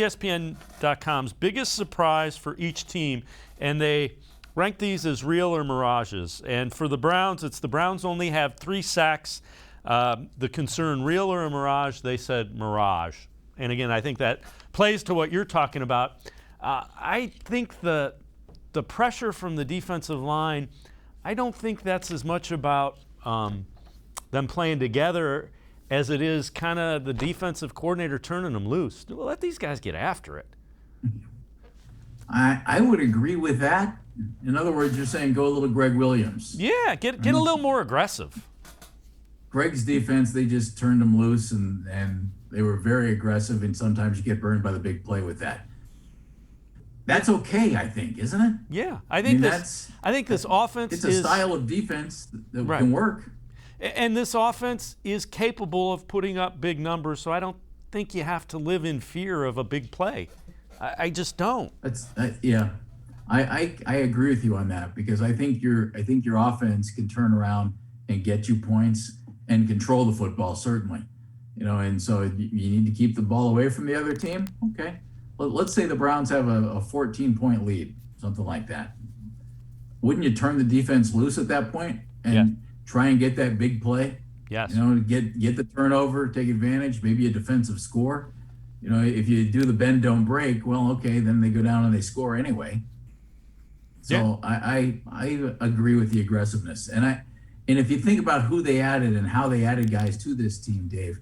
ESPN.com's biggest surprise for each team, and they rank these as real or mirages. And for the Browns, it's the Browns only have 3 sacks. The concern, real or a mirage, they said mirage. And again, I think that plays to what you're talking about. I think the pressure from the defensive line, I don't think that's as much about them playing together as it is kind of the defensive coordinator turning them loose. Let these guys get after it. I would agree with that. In other words, you're saying go a little Greg Williams. Yeah, get a little more aggressive. Greg's defense, they just turned them loose and they were very aggressive, and sometimes you get burned by the big play with that. That's okay, I think, isn't it? Yeah, I think this offense it's a style of defense that right. can work. And this offense is capable of putting up big numbers, so I don't think you have to live in fear of a big play. I just don't. Yeah, I agree with you on that, because I think your offense can turn around and get you points and control the football, certainly. And so you need to keep the ball away from the other team. Okay, let's say the Browns have a 14-point lead, something like that. Wouldn't you turn the defense loose at that point and try and get that big play? Yes. Get the turnover, take advantage, maybe a defensive score. If you do the bend don't break, well, okay, then they go down and they score anyway. So I agree with the aggressiveness, and if you think about who they added and how they added guys to this team, Dave,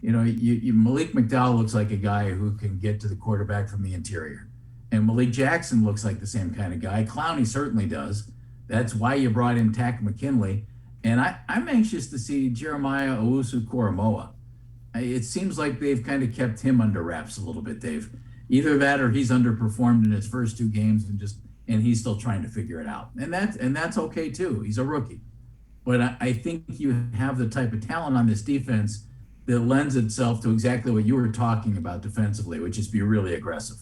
Malik McDowell looks like a guy who can get to the quarterback from the interior, and Malik Jackson looks like the same kind of guy. Clowney certainly does. That's why you brought in Tack McKinley, and I'm anxious to see Jeremiah Owusu-Koramoah. It seems like they've kind of kept him under wraps a little bit, Dave. Either that or he's underperformed in his first 2 games and he's still trying to figure it out. And that's okay too. He's a rookie. But I think you have the type of talent on this defense that lends itself to exactly what you were talking about defensively, which is be really aggressive.